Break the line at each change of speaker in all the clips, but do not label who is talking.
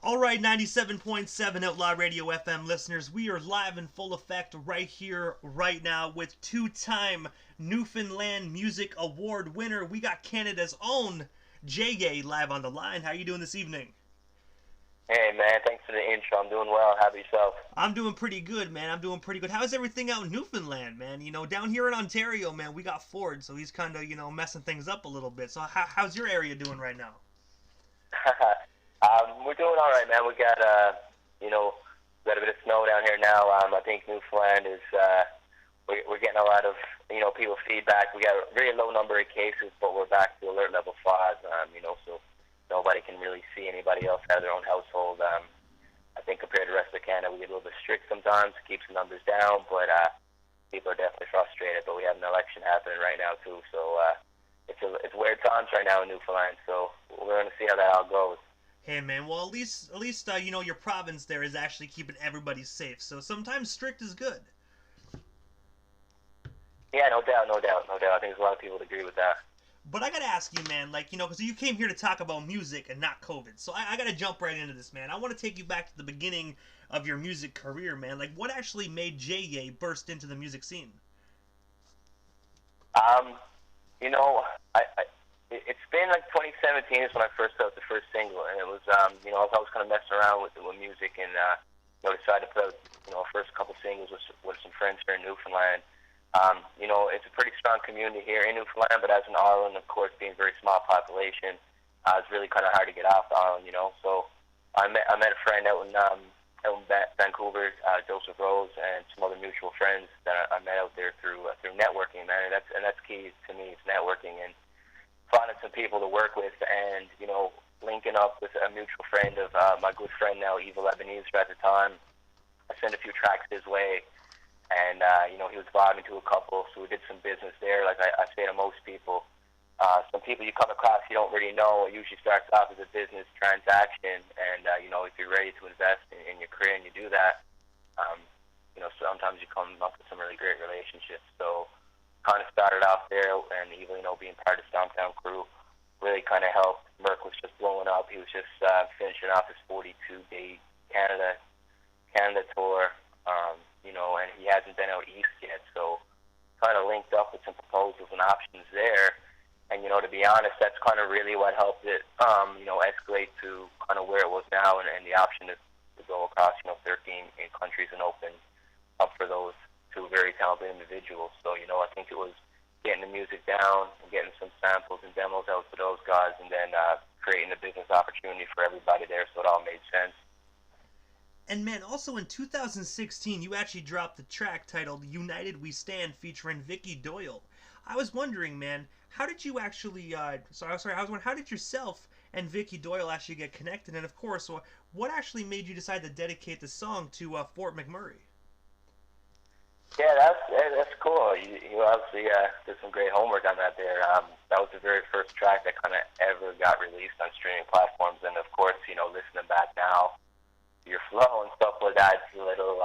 All right, 97.7 Outlaw Radio FM listeners, we are live in full effect right here, right now, with two-time Newfoundland Music Award winner. We got Canada's own JYAY live on the line. How are you doing this evening?
Hey man, thanks for the intro. I'm doing well. How about yourself?
I'm doing pretty good, man. I'm doing pretty good. How's everything out in Newfoundland, man? You know, down here in Ontario, man, we got Ford, so he's kind of, messing things up a little bit. So how's your area doing right now?
We're doing all right, man. We got got a bit of snow down here now. I think Newfoundland is we're getting a lot of people feedback. We got a very low number of cases, but we're back to alert level 5. So nobody can really see anybody else out of their own household. I think compared to the rest of Canada, we get a little bit strict sometimes, keeps the numbers down, but people are definitely frustrated. But we have an election happening right now too, so it's weird times right now in Newfoundland. So we're going to see how that all goes.
Hey man, well at least your province there is actually keeping everybody safe. So sometimes strict is good.
Yeah, no doubt. I think there's a lot of people that agree with that.
But I gotta ask you, man, because you came here to talk about music and not COVID. So I gotta jump right into this, man. I want to take you back to the beginning of your music career, man. Like, what actually made JYAY burst into the music scene?
It's been like 2017 is when I first put out the first single, and it was, I was kind of messing around with music, and decided to put out, first couple singles with some friends here in Newfoundland. It's a pretty strong community here in Newfoundland, but as in Ireland, of course, being a very small population, it's really kind of hard to get off the island, So I met a friend out in Vancouver, Joseph Rose, and some other mutual friends that I met out there through networking, man. And that's key to me. It's networking and finding some people to work with, and linking up with a mutual friend of my good friend now, Evil Ebenezer at the time. I sent a few tracks his way, and he was vibing to a couple, so we did some business there. Like I say to most people, some people you come across you don't really know. It usually starts off as a business transaction, and if you're ready to invest in your career and you do that, sometimes you come up with some really great relationships. So kind of started off there, and even being part of the Stomptown crew really kind of helped. Merc was just blowing up. He was just finishing off his 42-day Canada tour, and he hasn't been out east yet. So kind of linked up with some proposals and options there. And to be honest, that's kind of really what helped it, escalate to kind of where it was now, and the option to go across 13 countries and open up for those two very talented individuals. So I think it was getting the music down and getting some samples and demos out for those guys, and then creating a business opportunity for everybody there, so it all made sense.
And man, also in 2016, you actually dropped the track titled "United We Stand" featuring Vicky Doyle. I was wondering, man, how did you actually? I was wondering, how did yourself and Vicky Doyle actually get connected? And of course, what actually made you decide to dedicate the song to Fort McMurray?
Yeah, that's cool. You obviously did some great homework on that there. That was the very first track that kind of ever got released on streaming platforms, and of course, listening back now, your flow and stuff like that, it's a little,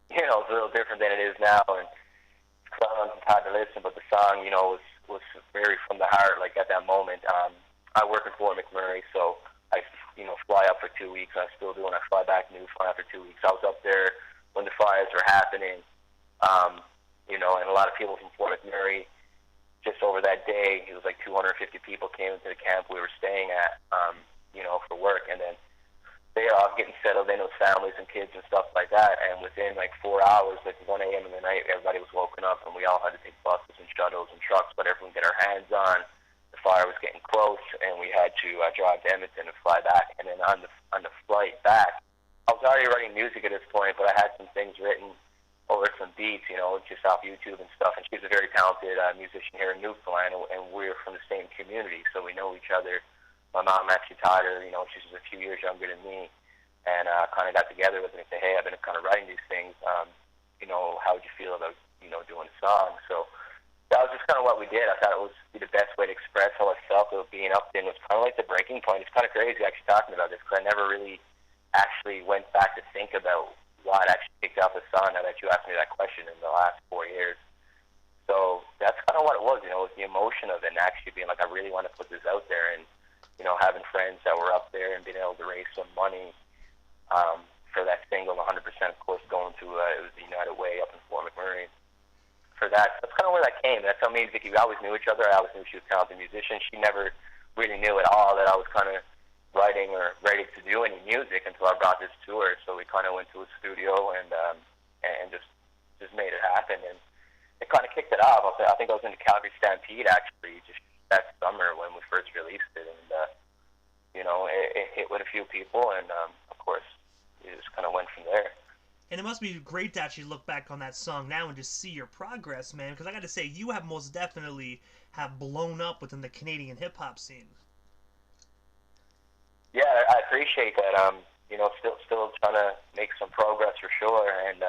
it's a little different than it is now, and it's hard to listen, but the song, was very from the heart. Like at that moment, I work in Fort McMurray, so I, fly up for 2 weeks. I still do, and I fly back to Newfoundland for 2 weeks. I was up there when the fires were happening. And a lot of people from Fort McMurray, just over that day, it was like 250 people came into the camp we were staying at, for work, and then they are all getting settled in with families and kids and stuff like that, and within like 4 hours, like 1 a.m. in the night, everybody was woken up, and we all had to take buses and shuttles and trucks, whatever we could get our hands on. The fire was getting close, and we had to drive to Edmonton and fly back, and then on the flight back, I was already writing music at this point, but I had some things written over some beats, just off YouTube and stuff. And she's a very talented musician here in Newfoundland, and we're from the same community, so we know each other. My mom actually taught her, she's just a few years younger than me, and kind of got together with her and said, hey, I've been kind of writing these things. How would you feel about, doing a song? So that was just kind of what we did. I thought it was the best way to express how I felt about being up there. It was kind of like the breaking point. It's kind of crazy actually talking about this, because I never really actually went back to think about what actually kicked off the song, now that you asked me that question, in the last 4 years. So that's kind of what it was, it was the emotion of it, and actually being like, I really want to put this out there, and having friends that were up there and being able to raise some money for that single, 100%, of course, going to it was the United Way up in Fort McMurray. For that, that's kind of where that came. That's how me and Vicky, we always knew each other. I always knew she was a talented musician. She never really knew at all that I was kind of writing or ready to do any music until I brought this to her. So we kind of went to a studio and just made it happen. And it kind of kicked it off. I think I was in the Calgary Stampede actually just that summer when we first released it, and it hit with a few people, and of course it just kind of went from there.
And it must be great to actually look back on that song now and just see your progress, man. Because I got to say, you have most definitely have blown up within the Canadian hip hop scene.
Yeah, I appreciate that. Still trying to make some progress for sure, and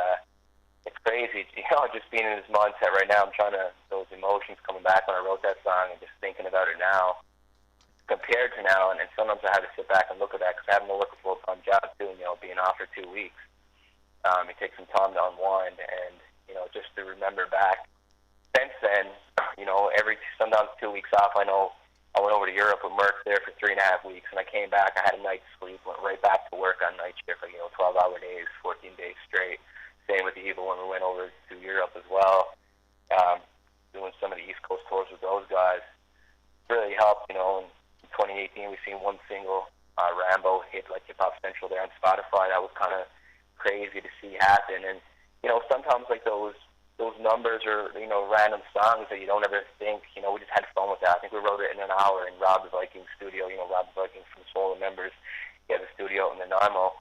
it's crazy. Just being in this mindset right now. I'm trying to those emotions coming back when I wrote that song, and just thinking about it now, compared to now. And sometimes I have to sit back and look at that because I have no work a full-time job too. Being off for 2 weeks. It takes some time to unwind, and just to remember back. Since then, every sometimes 2 weeks off. I know I went over to Europe with Merc there for 3.5 weeks, and I came back. I had a night's sleep, went right back to work on night shift, 12-hour days, 14 days straight. Same with Evil when we went over to Europe as well, doing some of the East Coast tours with those guys. Really helped. In 2018, we seen one single, Rambo, hit like Hip Hop Central there on Spotify. That was kind of crazy to see happen, and sometimes like those numbers or random songs that you don't ever think. We just had fun with that. I think we wrote it in an hour in Rob the Viking studio. Rob the Viking from Soul and Members, he had a studio in Nanaimo,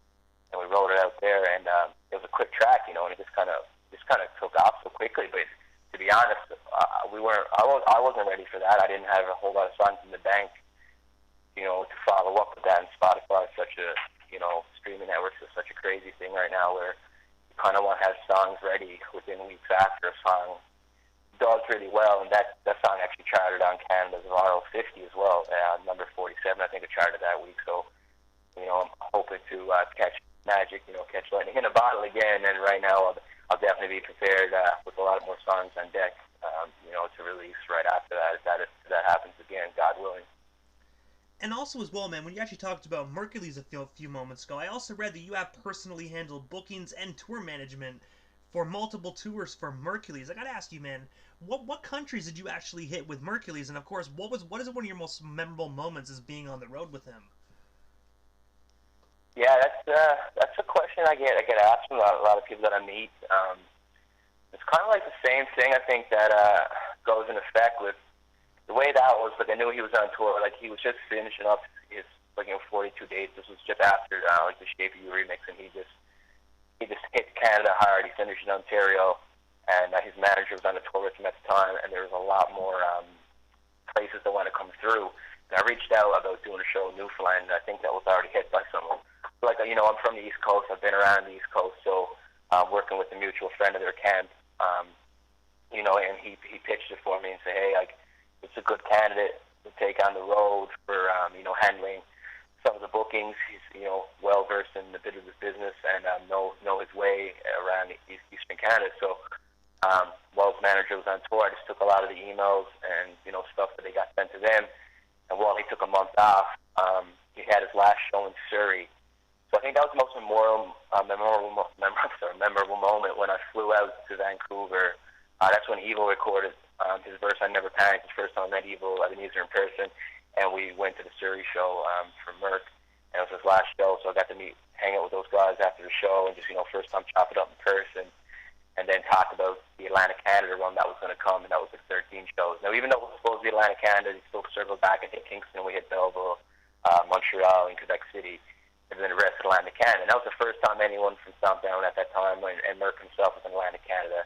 and we wrote it out there, and it was a quick track, and it just kind of took off so quickly. But to be honest, I wasn't ready for that. I didn't have a whole lot of songs in the bank, to follow up with that. And Spotify is such a streaming networks is such a crazy thing right now where you kind of want to have songs ready within weeks after a song does really well, and that song actually charted on Canada's Viral 50 as well, number 47, I think it charted that week. So, I'm hoping to catch magic, catch lightning in a bottle again, and right now I'll definitely be prepared with a lot more songs on deck, to release right after that if that happens again, God willing.
And also as well, man, when you actually talked about Mercurys a few moments ago, I also read that you have personally handled bookings and tour management for multiple tours for Mercurys. I gotta ask you, man, what countries did you actually hit with Mercurys? And of course, what is one of your most memorable moments as being on the road with him?
Yeah, that's a question I get asked from a lot of people that I meet. It's kind of like the same thing I think that goes in effect with the way that was, like I knew he was on tour. Like he was just finishing up his 42 dates. This was just after the Shape of You remix, and he just hit Canada hard. He finished in Ontario, and his manager was on the tour with him at the time. And there was a lot more places that want to come through. And I reached out about doing a show in Newfoundland, and I think that was already hit by someone. Like I'm from the East Coast. I've been around the East Coast, so working with a mutual friend of their camp, and he pitched it for me and said, hey, it's a good candidate to take on the road for, handling some of the bookings. He's, well versed in the bit of the business and know his way around Eastern Canada. So while his manager was on tour, I just took a lot of the emails and, stuff that they got sent to them. And while he took a month off, he had his last show in Surrey. So I think that was the most memorable moment when I flew out to Vancouver. That's when Evil recorded his verse on Never Panic. The first time I met Evil, Ebenezer, in person, and we went to the Surrey show for Merc, and it was his last show, so I got to hang out with those guys after the show, and just, first time chop it up in person, and then talk about the Atlantic Canada run that was going to come, and that was like 13 shows. Now, even though it was supposed to be Atlantic Canada, he still circled back and hit Kingston, we hit Belleville, Montreal, and Quebec City, and then the rest of Atlantic Canada. And that was the first time anyone from Stompdown at that time, and Merc himself was in Atlantic Canada.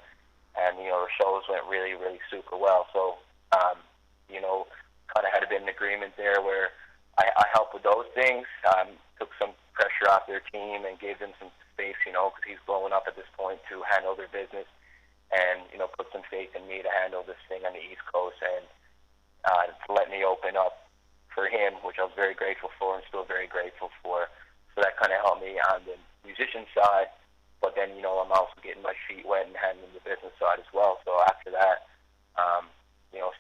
And, the shows went really, really super well. So, kind of had been an agreement there where I helped with those things, took some pressure off their team and gave them some space, because he's blowing up at this point to handle their business and, put some faith in me to handle this thing on the East Coast and to let me open up for him, which I was very grateful for and still very grateful for. So that kind of helped me on the musician side. But then, I'm also getting my feet wet and handling the business side as well. So after that,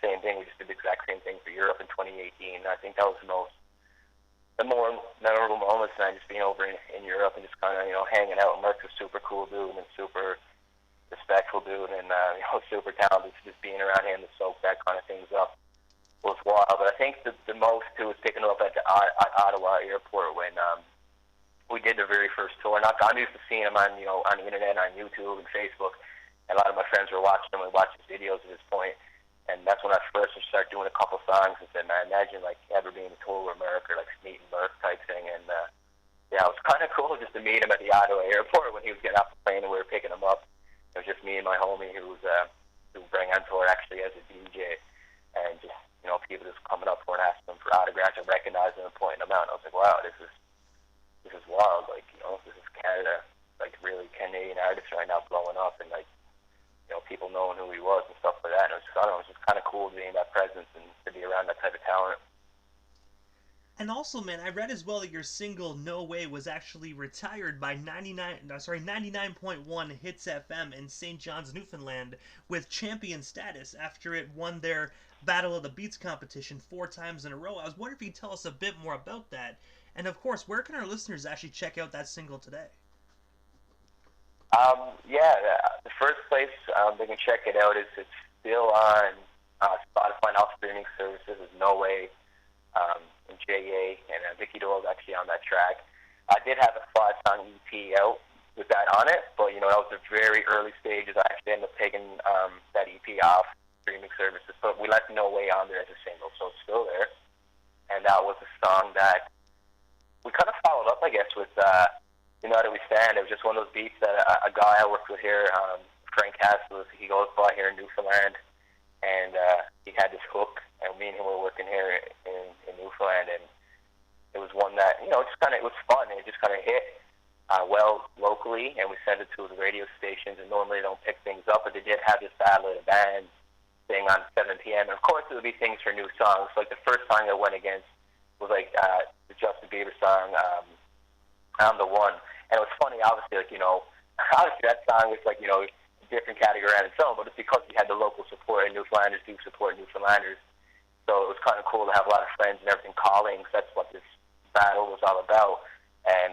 same thing. We just did the exact same thing for Europe in 2018. And I think that was the most the more memorable moments, man, just being over in Europe and just kind of, you know, hanging out. Merc was super cool dude and super respectful dude and, you know, super talented. Just being around him to soak that kind of things up was wild. But I think the most, too, was picking him up at the Ottawa airport when we did the very first tour. And I'm used to seeing him on, you know, on the internet, on YouTube and Facebook. And a lot of my friends were watching him and watching his videos at this point. And that's when I first started doing a couple songs and said, man, imagine like ever being a tour with Merc or like meeting Merc type thing. And yeah, it was kind of cool just to meet him at the Ottawa airport when he was getting off the plane and we were picking him up. It was just me and my homie who bring on tour actually as a DJ, and just, you know, people just coming up for and asking him for autographs and recognizing him and pointing them out. And I was like, wow, this is wild. Like, you know, this is Canada, like really Canadian artists right now blowing up and like, you know, people knowing who he was and stuff like that. And it was, I don't know, it was just kind of cool being that presence and to be around that type of talent.
And also, man, I read as well that your single "No Way" was actually retired by 99.1 Hits FM in St. John's, Newfoundland, with champion status after it won their Battle of the Beats competition 4 times in a row. I was wondering if you could tell us a bit more about that. And of course, where can our listeners actually check out that single today?
Yeah, the first place they can check it out is it's still on Spotify and all streaming services. Is No Way, and JYAY, and Vicky Doyle's actually on that track. I did have a 5-song EP out with that on it, but you know that was the very early stages. I actually ended up taking that EP off streaming services, but we left No Way on there as a single, so it's still there. And that was a song that we kind of followed up, I guess, with United We Stand. It was just one of those beats that a guy I worked with here, Frank Castle, he goes by here in Newfoundland, and he had this hook, and me and him were working here in Newfoundland, and it was one that, you know, it was fun, and it just kind of hit well locally, and we sent it to the radio stations, and normally they don't pick things up, but they did have this Battle of the Bands thing on 7 p.m., and of course it would be things for new songs. So, like, the first song I went against was, like, the Justin Bieber song, I'm the One, and it was funny, obviously, like, you know, obviously that song was, like, you know, a different category on its own, but it's because we had the local support, and Newfoundlanders do support Newfoundlanders. So it was kind of cool to have a lot of friends and everything calling, because that's what this battle was all about. And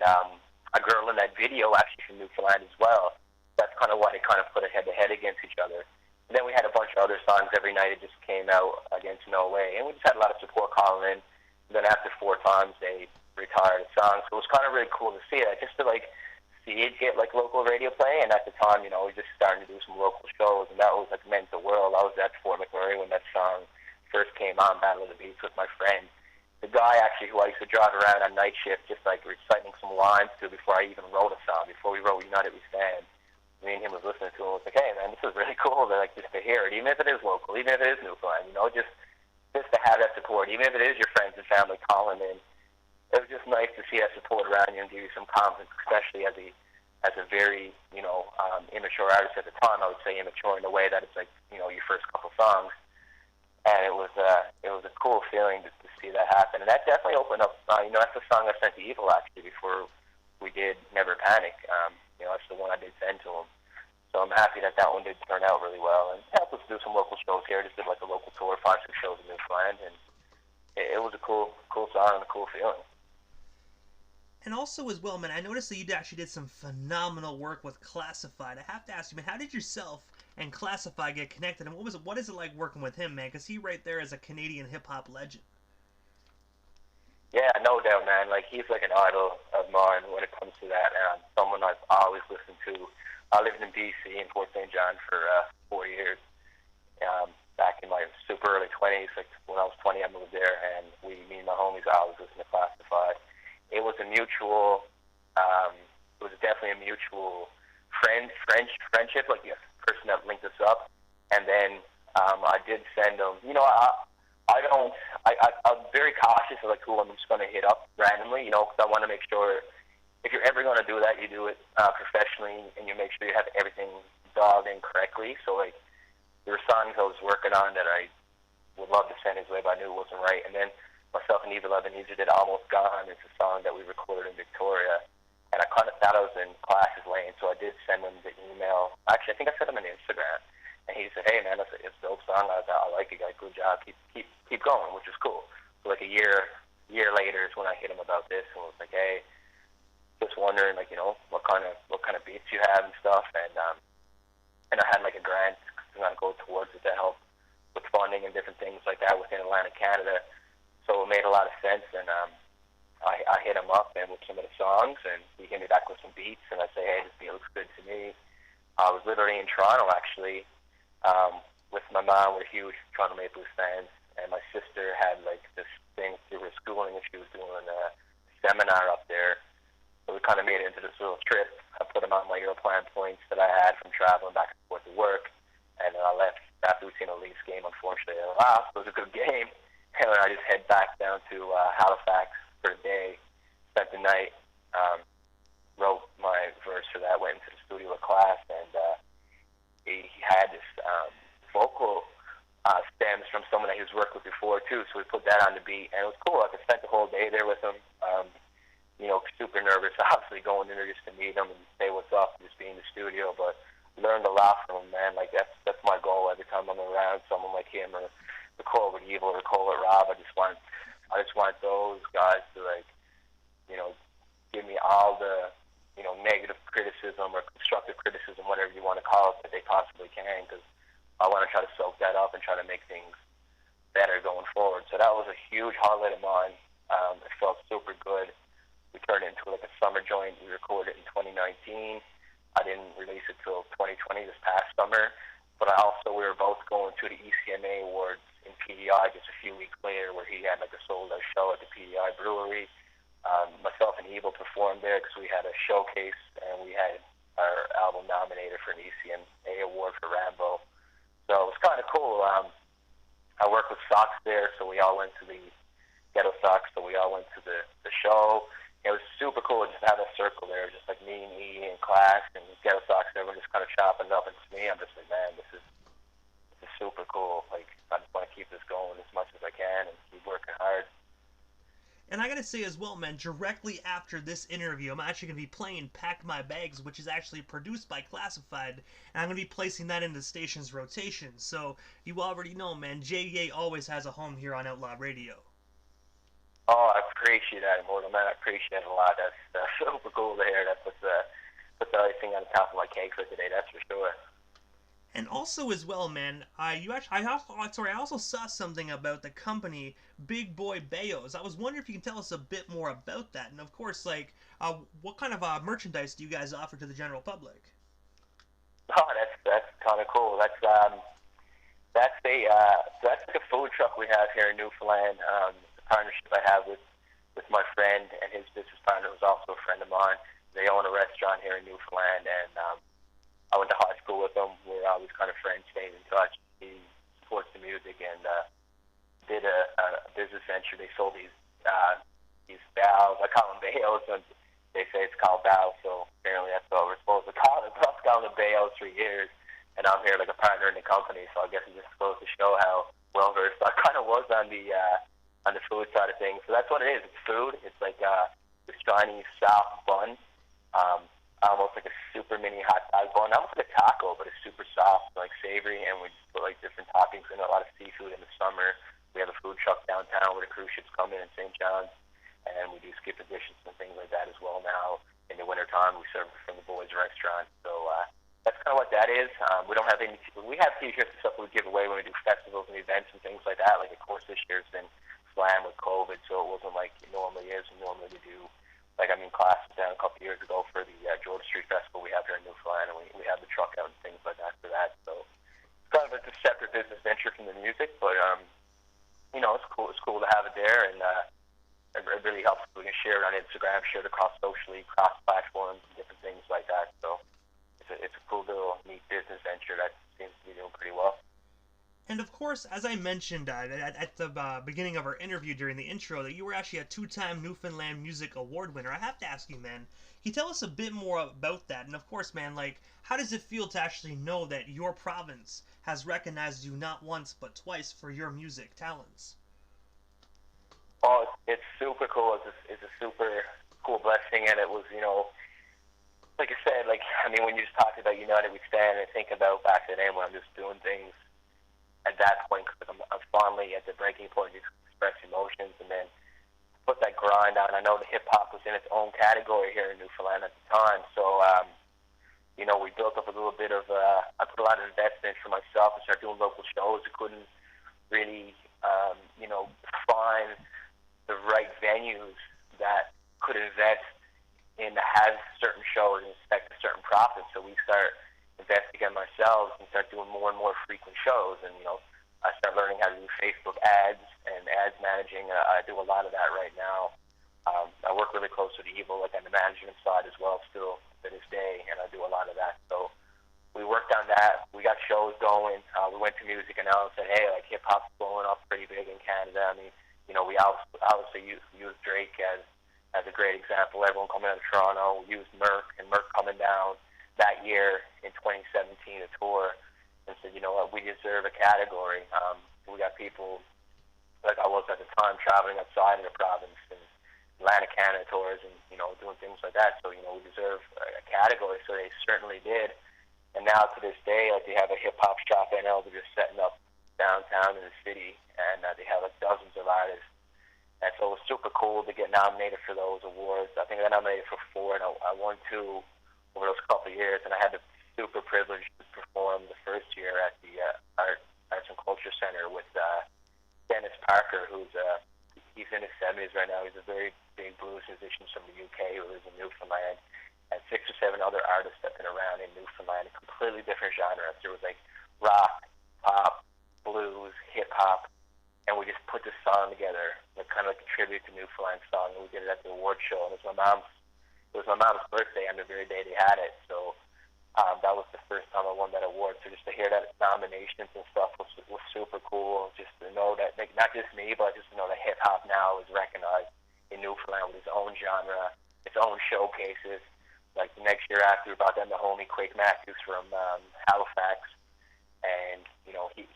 a girl in that video actually from Newfoundland as well. That's kind of why they kind of put it head-to-head against each other. And then we had a bunch of other songs every night. It just came out against No Way. And we just had a lot of support calling in. And then after 4 times, they retired the song. So it was kind of really cool to see that, just to, like, see it get, like, local radio play. And at the time, you know, we were just starting to do some local shows. And that was, like, meant the world. I was at Fort McMurray when that song first came on, Battle of the Beats, with my friend. The guy actually who I used to drive around on night shift, just like reciting some lines to before I even wrote a song, before we wrote United We Stand. Me and him was listening to him. I was like, hey man, this is really cool to, like, just to hear it, even if it is local, even if it is Newfoundland, you know, just to have that support, even if it is your friends and family calling in. It was just nice to see that support around you and give you some confidence, especially as a very, you know, immature artist at the time. I would say immature in the way that it's like, you know, your first couple songs. And it was a cool feeling to see that happen. And that definitely opened up, you know, that's the song I sent to Evil, actually, before we did Never Panic. You know, that's the one I did send to him. So I'm happy that one did turn out really well. And helped us do some local shows here. Just did, like, a local tour, 5-6 shows in Newfoundland. And it was a cool song and a cool feeling.
And also as well, man, I noticed that you actually did some phenomenal work with Classified. I have to ask you, man, how did yourself and Classified get connected, and what is it like working with him, man? Because he right there is a Canadian hip-hop legend.
Yeah, no doubt, man. Like, he's like an idol of mine when it comes to that, and someone I've always listened to. I lived in BC in Fort St. John for 4 years. Back in my super early 20s, like when I was 20, I moved there, and me and my homies always listened to Classified. It was a mutual, it was definitely a mutual friendship, like the person that linked us up. And then I did send them, you know, I'm very cautious of, like, who I'm just going to hit up randomly, you know, because I want to make sure if you're ever going to do that, you do it professionally, and you make sure you have everything dialed in correctly. So, like, there were songs I was working on that I would love to send his way, but I knew it wasn't right. And then myself and Evil Ebenezer did Almost Gone. It's a song that we recorded in Victoria. And I kind of thought I was in Clash's lane, so I did send him the email. Actually, I think I sent him an Instagram. And he said, hey, man, it's a dope song. I like it, guys. Good job. Keep going, which is cool. So, like, a year year later is when I hit him about this and was like, hey, just wondering, like, what kind of beats you have and stuff, and I had like a grant to kind of go towards it to help with funding and different things like that within Atlantic Canada. So it made a lot of sense, and I hit him up and with some of the songs, and he hit me back with some beats, and I say, hey, this beat looks good to me. I was literally in Toronto actually, with my mom. We're huge Toronto Maple Leafs fans, and my sister had like this thing through her schooling, and she was doing a seminar up there. So we kind of made it into this little trip. I put them on my Europlan points that I had from traveling back and forth to work, and then I left after we seen a Leafs game. Unfortunately, I lost. It was a good game, and then I just head back down to Halifax for the day, spent the night, wrote my verse for that, went into the studio with class, and he had this vocal stems from someone that he was worked with before too, so we put that on the beat, and it was cool. I spent the whole day there with him, super nervous, obviously going in there just to meet him and say what's up, and just be in the studio, but learned a lot from him, man. Like, that's my goal every time I'm around someone like him, or the Cole with Evil, or Cole with Rob. I just want those guys to, like, give me all the, negative criticism or constructive criticism, whatever you want to call it, that they possibly can, because I want to try to soak that up and try to make things better going forward. So that was a huge highlight of mine. It felt super good. We turned it into like a summer joint. We recorded it in 2019. I didn't release it till 2020, this past summer. But we were both going to the ECMA Awards in PEI just a few weeks later, where he had like a sold-out show at the PEI Brewery. Myself and Evil performed there because we had a showcase, and we had our album nominated for an ECMA Award for Rambo. So it was kind of cool. I worked with Sox there, so we all went to the Ghetto Sox, so we all went to the show. It was super cool just to have a circle there, just like me and E and class and Ghetto Sox, everyone just kind of chopping up. And to me, I'm just like, man, this is super cool. Like, I just want to keep this going as much as I can and keep working hard.
And I gotta say as well, man, directly after this interview, I'm actually gonna be playing Pack My Bags, which is actually produced by Classified, and I'm gonna be placing that in the station's rotation. So you already know, man, JYAY always has a home here on Outlaw Radio.
Oh, I appreciate that, Immortal, man. I appreciate it a lot. That's super cool to hear. That puts the icing on the top of my cake for today, that's for sure.
And also as well, man, I also saw something about the company Big Boy Baz. I was wondering if you can tell us a bit more about that, and of course, like, what kind of merchandise do you guys offer to the general public?
Oh, that's kind of cool. That's like a food truck we have here in Newfoundland. The partnership I have with my friend and his business partner, who's also a friend of mine. They own a restaurant here in Newfoundland, and I went to high school with him. We're always kind of friends, staying in touch. He supports the music and did a business venture. They sold these bows. I call them bales, and they say it's called bows, so apparently that's what we're supposed to call it. But I've called it bales for years, and I'm here like a partner in the company, so I guess it just goes to show how well-versed I kind of was on the food side of things. So that's what it is. It's food. It's like this Chinese soft bun. Almost like a super mini hot dog bun, almost like a taco, but it's super soft, like savory, and we just put like different toppings in, a lot of seafood in the summer. We have a food truck downtown where the cruise ships come in St. John's, and we do skip editions and things like that as well now. In the wintertime, we serve from the Boys restaurant. So that's kind of what that is. We don't have any, we have t-shirts and stuff we give away when we do festivals and events and things like that. Like, of course, this year's been slammed with COVID, so it wasn't like it normally is. Normally we do, class was down a couple years ago for the Georgia Street Festival we have here in Newfoundland, and we have the truck out and things like that for that. So it's kind of a separate business venture from the music, but it's cool. It's cool to have it there, and it really helps if we can share it on Instagram, share it across socially, cross platforms, and different things like that. So it's a cool little neat business venture that seems to be doing pretty well.
And of course, as I mentioned at the beginning of our interview during the intro, that you were actually a two-time Newfoundland Music Award winner. I have to ask you, man, can you tell us a bit more about that? And of course, man, like, how does it feel to actually know that your province has recognized you not once but twice for your music talents?
Oh, it's super cool. It's a super cool blessing, and it was, like I said, when you just talked about United We Stand, and think about back then when I'm just doing things at that point, because I'm fondly at the breaking point to express emotions, and then put that grind on. I know the hip hop was in its own category here in Newfoundland at the time, so we built up a little bit of. I put a lot of investment for myself and started doing local shows. I couldn't really, find the right venues that could invest in to have certain shows and expect a certain profit. So we start investing in ourselves and start doing more and more frequent shows. And I start learning how to do Facebook ads and ads managing. I do a lot of that right now. I work really close with Evil, like on the management side as well, still to this day, and I do a lot of that. So we worked on that. We got shows going. We went to Music and Now and said, hey, like hip hop's blowing up pretty big in Canada. I mean, we obviously used Drake as a great example. Everyone coming out of Toronto. We used Merc, and Merc coming down that year in 2017 to tour, and said, you know what, we deserve a category. We got people like I was at the time traveling outside of the province and Atlantic Canada tours and doing things like that. So we deserve a category. So they certainly did. And now to this day, like they have a hip hop shop NL. They're just setting up downtown in the city, and they have like dozens of artists. And so it was super cool to get nominated for those awards. I think I got nominated for 4, and I won 2 over those couple of years. And I had the super privilege to perform the first year at the Arts and Culture Center with Dennis Parker, he's in his 70s right now. He's a very big blues musician from the UK who lives in Newfoundland, and 6 or 7 other artists that have been around in Newfoundland, completely different genres. There was like rock, pop, blues, hip hop, and we just put this song together, like kind of like a tribute to Newfoundland song, and we did it at the award show. And it was my mom's birthday on the very day they had it, so that was the first time I won that award. So just to hear that nominations and stuff was super cool. Just to know that, like, not just me, but just to know that hip hop now is recognized in Newfoundland with its own genre, its own showcases. Like the next year after, we brought down the homie Quake Matthews from Halifax, and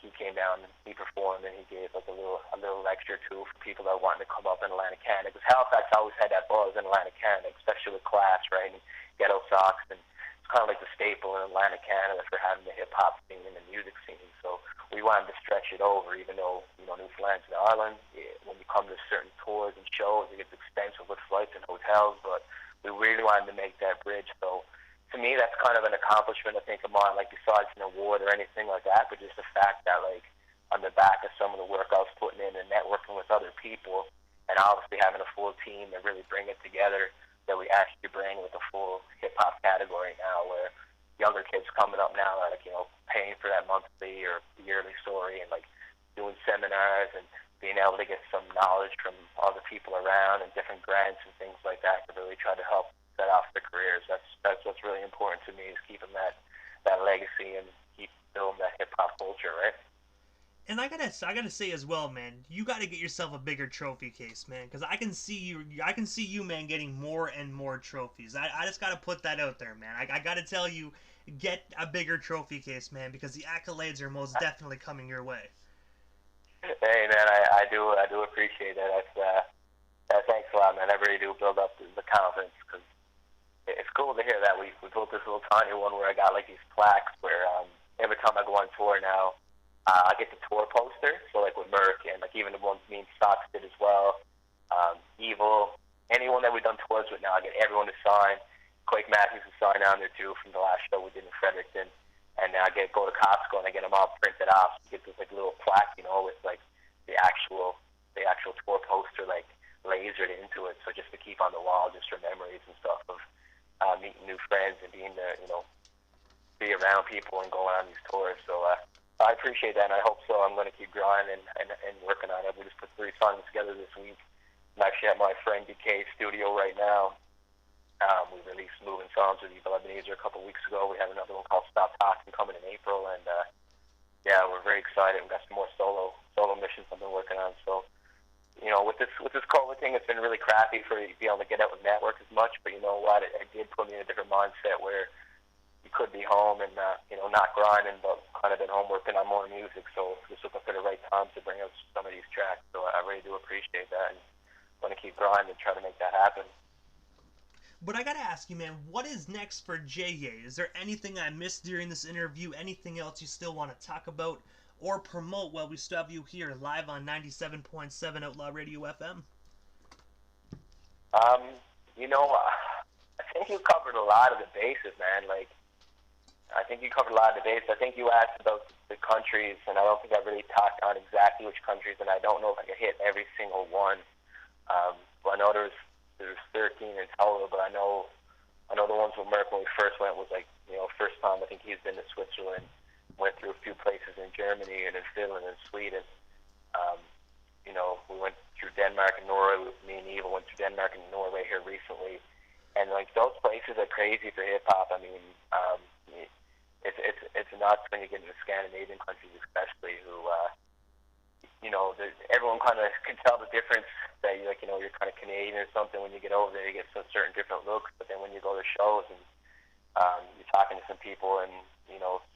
he came down and he performed, and he gave like a little lecture too for people that wanted to come up in Atlantic Canada, because Halifax always had that buzz in Atlantic Canada, especially with Clash, right, and Ghetto Sox, and it's kind of like the staple in Atlantic Canada for having the hip hop scene and the music scene. So we wanted to stretch it over, even though Newfoundland's an island. When you come to certain tours and shows, it gets expensive with flights and hotels, but we really wanted to make that bridge. So to me, that's kind of an accomplishment, I think, of mine, like besides an award or anything like that, but just the fact that, like, on the back of some of the work I was putting in and networking with other people, and obviously having a full team and really bring it together, that we actually bring like a full hip-hop category now, where younger kids coming up now are like, paying for that monthly or yearly story, and like doing seminars and being able to get some knowledge from other people around and different grants and things like that to really try to help set off their careers. That's what's really important to me, is keeping that legacy and keep building that hip-hop culture, right?
And I gotta say as well, man, you gotta get yourself a bigger trophy case, man, because I can see you, man, getting more and more trophies. I just gotta put that out there, man. I gotta tell you, get a bigger trophy case, man, because the accolades are most definitely coming your way.
Hey, man, I do appreciate that. Thanks a lot, man. I really do build up the confidence, because it's cool to hear that we built this little tiny one where I got like these plaques where every time I go on tour now, I get the tour poster, so like with Merc and like even the ones me and Stocks did as well, Evil, anyone that we've done tours with now, I get everyone to sign. Quake Matthews is signed on there too from the last show we did in Fredericton, and I go to Costco and I get them all printed off. So you get this like little plaque, with like the actual tour poster like lasered into it, so just to keep on the wall, just for memories and stuff of meeting new friends and being there, be around people and going on these tours. So I appreciate that, and I hope so. I'm going to keep grinding and working on it. We just put 3 songs together this week. I'm actually at my friend DK's studio right now. We released Moving Songs with Evil Ebenezer a couple weeks ago. We have another one called Stop Talking coming in April, and we're very excited. We've got some more solo missions I've been working on. So, with this COVID thing, it's been really crappy for you to be able to get out with network as much. But you know what? It did put me in a different mindset where you could be home and not grinding, but kind of been home working on more music. So just looking for the right time to bring out some of these tracks. So I really do appreciate that, and want to keep grinding and try to make that happen.
But I gotta ask you, man, what is next for JYAY? Is there anything I missed during this interview? Anything else you still want to talk about or promote while we still have you here live on 97.7 Outlaw Radio FM?
You know, I think you covered a lot of the bases, man. Like, I think you covered a lot of the bases. I think you asked about the countries, and I don't think I really talked on exactly which countries, and I don't know if I could hit every single one. But I know there's 13 in total, but I know the ones with Merc when we first went was like, first time I think he's been to Switzerland, went through a few places in Germany and in Finland and Sweden. Um, we went through Denmark and Norway. Me and Eva went through Denmark and Norway here recently, and like those places are crazy for hip hop. I mean, it's nuts when you get into Scandinavian countries, especially who, everyone kind of can tell the difference that you're kind of Canadian or something when you get over there. You get some certain different looks, but then when you go to shows and you're talking to some people, and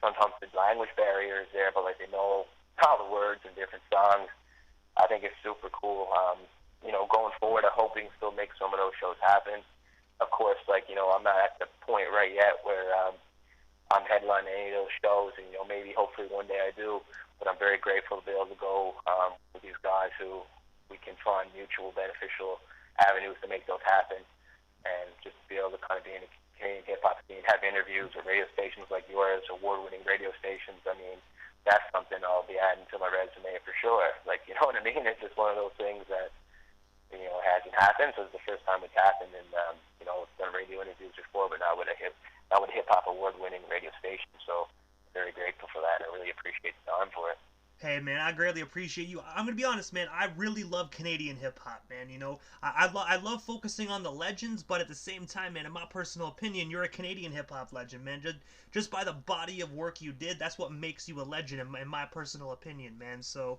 sometimes the language barrier is there, but like they know all the words and different songs. I think it's super cool. Going forward, I hope we can still make some of those shows happen. Of course, I'm not at the point right yet where I'm headlining any of those shows, and maybe hopefully one day I do. But I'm very grateful to be able to go with these guys who we can find mutual beneficial avenues to make those happen, and just be able to kind of be in the Canadian hip hop scene, have interviews with radio stations like yours, award-winning radio stations. I mean, that's something I'll be adding to my resume for sure. Like, you know what I mean? It's just one of those things that hasn't happened. So it's the first time it's happened, and I've done radio interviews before, but not with a hip hop award-winning radio station. So very grateful for that. I really appreciate the time for it.
Hey man, I greatly appreciate you. I'm gonna be honest, man. I really love Canadian hip hop, man. I love focusing on the legends, but at the same time, man, in my personal opinion, you're a Canadian hip hop legend, man. Just by the body of work you did, that's what makes you a legend, in my personal opinion, man. So,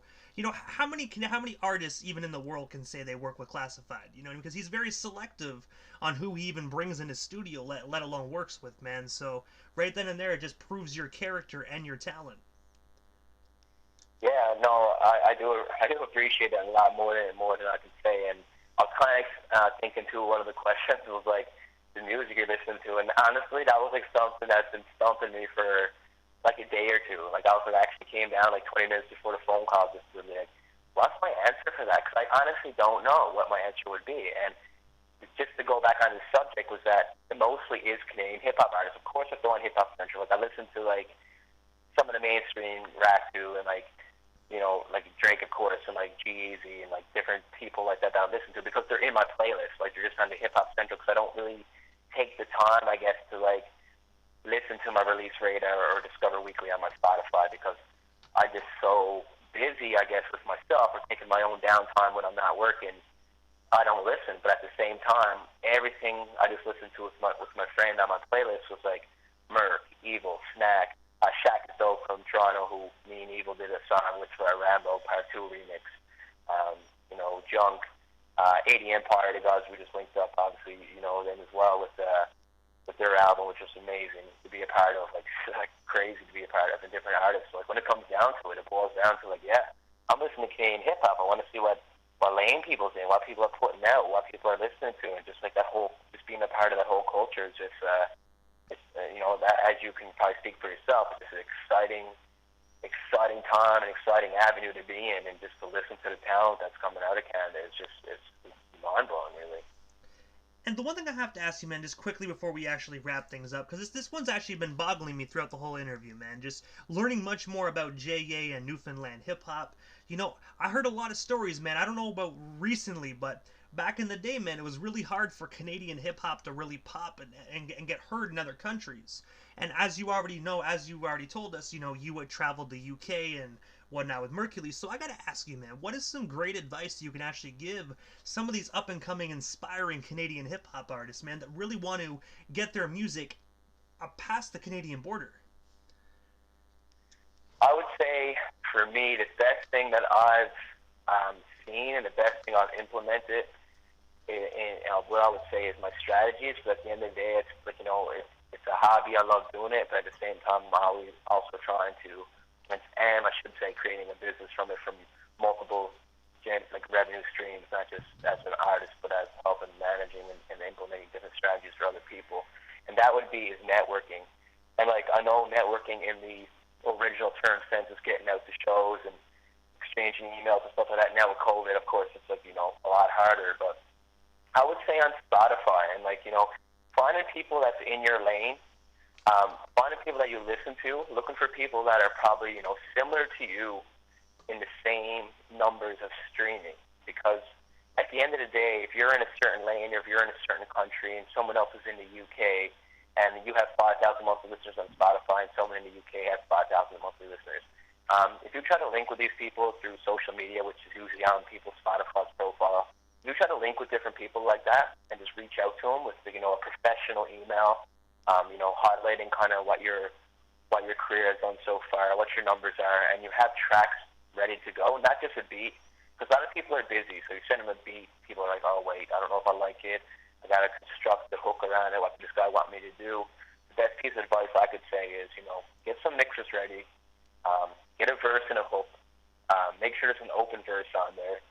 how many artists even in the world can say they work with Classified? Because he's very selective on who he even brings in his studio, let alone works with, man. So right then and there, it just proves your character and your talent.
Yeah, no, I do appreciate it a lot more than I can say. And I was kind of thinking too. One of the questions was like the music you're listening to, and honestly, that was like something that's been stumping me for like a day or two. Like I actually came down like 20 minutes before the phone call just to be like, what's my answer for that? Because I honestly don't know what my answer would be. And just to go back on the subject was that it mostly is Canadian hip hop artists. Of course, I throw on hip hop central. Like I listen to like some of the mainstream rap too, and like like Drake, of course, and like JYAY and like different people like that I listen to because they're in my playlist. Like they're just on the hip hop central because I don't really take the time, I guess, to like listen to my release radar or Discover Weekly on my Spotify because I'm just so busy, I guess, with myself or taking my own downtime when I'm not working. I don't listen, but at the same time, everything I just listened to with my friend on my playlist was like Merc, Evil, Snack. Shaq is Dope from Toronto, who me and Evil did a song with for our Rambo Part 2 remix. Junk, 80 Empire, the guys we just linked up, obviously, them as well with their album, which was amazing to be a part of, like crazy to be a part of, and different artists. Like when it comes down to it, it boils down to like, yeah, I'm listening to Canadian hip hop. I want to see what lane people's in, what people are putting out, what people are listening to, and just like just being a part of that whole culture is just. That as you can probably speak for yourself, it's an exciting time, an exciting avenue to be in, and just to listen to the talent that's coming out of Canada is it's mind blowing, really.
And the one thing I have to ask you, man, just quickly before we actually wrap things up, because this one's actually been boggling me throughout the whole interview, man. Just learning much more about JYAY and Newfoundland hip hop. I heard a lot of stories, man. I don't know about recently, but back in the day, man, it was really hard for Canadian hip hop to really pop and get heard in other countries. And as you already told us, you had traveled to UK and whatnot with Mercurys. So I gotta ask you, man, what is some great advice you can actually give some of these up and coming, inspiring Canadian hip hop artists, man, that really want to get their music past the Canadian border?
I would say, for me, the best thing that I've seen and the best thing I've implemented, what I would say is my strategies. But at the end of the day, it's like it's a hobby. I love doing it, but at the same time, I'm always also trying to, and I should say, creating a business from it, from multiple like revenue streams, not just as an artist, but as helping managing and implementing different strategies for other people. And that would be is networking. And like I know networking in the original term sense is getting out to shows and exchanging emails and stuff like that. Now with COVID, of course, it's like a lot harder. But I would say on Spotify, and like, finding people that's in your lane, finding people that you listen to, looking for people that are probably similar to you in the same numbers of streaming. Because at the end of the day, if you're in a certain lane or if you're in a certain country and someone else is in the UK and you have 5,000 monthly listeners on Spotify and someone in the UK has 5,000 monthly listeners, if you try to link with these people through social media, which is usually on people's Spotify's profile, you try to link with different people like that and just reach out to them with a professional email, highlighting kind of what your career has done so far, what your numbers are, and you have tracks ready to go, not just a beat. Because a lot of people are busy, so you send them a beat, people are like, oh, wait, I don't know if I like it. I got to construct the hook around it, what does this guy want me to do. The best piece of advice I could say is, get some mixes ready, get a verse and a hook, make sure there's an open verse on there,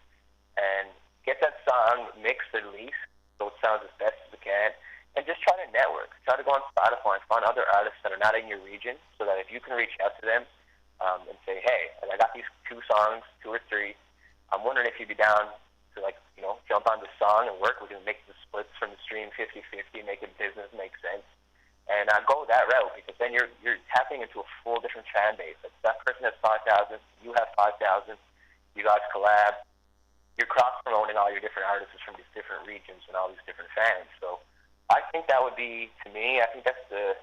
and get that song mixed at least so it sounds as best as it can, and just try to network. Try to go on Spotify and find other artists that are not in your region so that if you can reach out to them and say, hey, I got these 2 songs, 2 or 3, I'm wondering if you'd be down to jump on the song and work. We can make the splits from the stream 50-50, make it business make sense, and go that route because then you're tapping into a full different fan base. If that person has 5,000, you have 5,000. You guys collab. You're cross promoting all your different artists from these different regions and all these different fans. So I think that would be, to me, I think that's the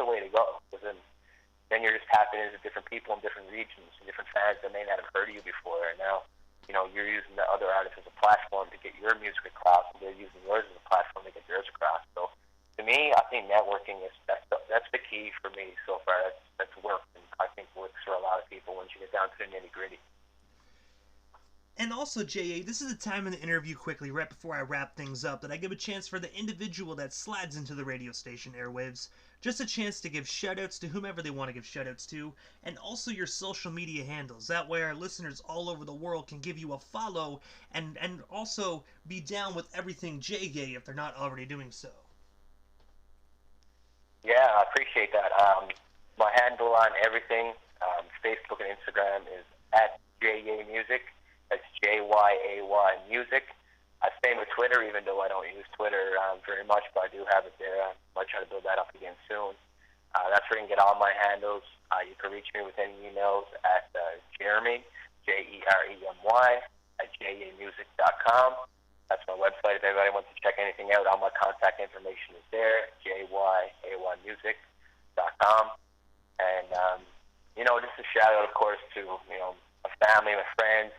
way to go. Because then you're just tapping into different people in different regions and different fans that may not have heard of you before, and now you're using the other artists as a platform to get your music across, and they're using yours as a platform to get theirs across. So, to me, I think networking that's the key for me so far. That's worked, and I think works for a lot of people once you get down to the nitty gritty.
And also, JYAY, this is the time in the interview quickly, right before I wrap things up, that I give a chance for the individual that slides into the radio station airwaves, just a chance to give shoutouts to whomever they want to give shoutouts to, and also your social media handles. That way our listeners all over the world can give you a follow and also be down with everything JYAY if they're not already doing so.
Yeah, I appreciate that. My handle on everything, Facebook and Instagram, is at JYAY Music. That's JYAY Music. I stay with Twitter, even though I don't use Twitter very much, but I do have it there. I might try to build that up again soon. That's where you can get all my handles. You can reach me with any emails at Jeremy, Jeremy, at JYAYmusic.com. That's my website. If anybody wants to check anything out, all my contact information is there, JYAYmusic.com. And, just a shout out, of course, to, my family, my friends,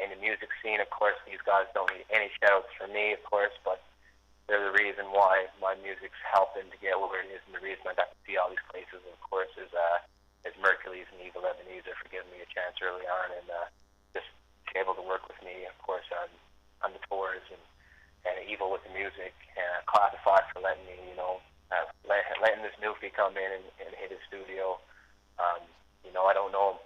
in the music scene. Of course, these guys don't need any shout-outs from me, of course, but they're the reason why my music's helping to get where it is, and the reason I got to see all these places, of course, is Mercurys and Evil Ebenezer for giving me a chance early on, and just able to work with me, of course, on the tours, and Evil with the music, and Classified for letting me, letting this newfie come in and hit his studio. I don't know,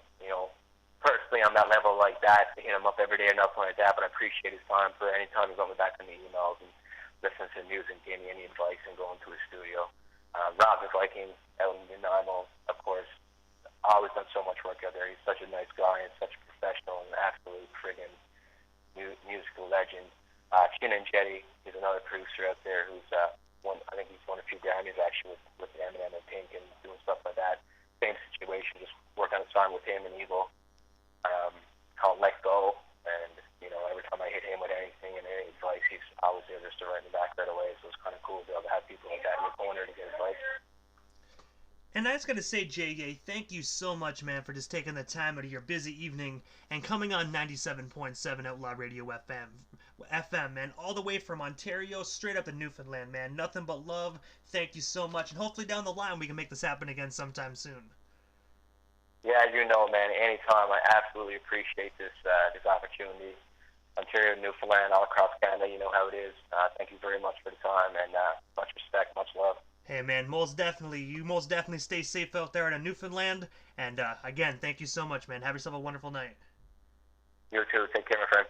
personally, I'm not level like that to hit him up every day or nothing like that, but I appreciate his time for any time he's going back on the emails and listening to music, gave me any advice and going to his studio. Rob is like him out in Nanaimo, of course. Always done so much work out there. He's such a nice guy and such a professional and absolute friggin' musical legend. Chin and Jetty is another producer out there who's I think he's won a few Grammys actually with Eminem and Pink and doing stuff like that. Same situation, just work on a song with him and Evil. Called Let Go, and every time I hit him with anything and any advice, he's always there just to write me back right away. So it's kind of cool to be able to have people like that in your corner to get advice.
And I just gotta say, JYAY, thank you so much, man, for just taking the time out of your busy evening and coming on 97.7 Outlaw Radio FM, man, all the way from Ontario, straight up to Newfoundland, man. Nothing but love. Thank you so much, and hopefully down the line we can make this happen again sometime soon.
Yeah, man, anytime. I absolutely appreciate this opportunity. Ontario, Newfoundland, all across Canada, you know how it is. Thank you very much for the time, and much respect, much love.
Hey, man, most definitely. You most definitely stay safe out there in Newfoundland. And, again, thank you so much, man. Have yourself a wonderful night.
You too. Take care, my friend.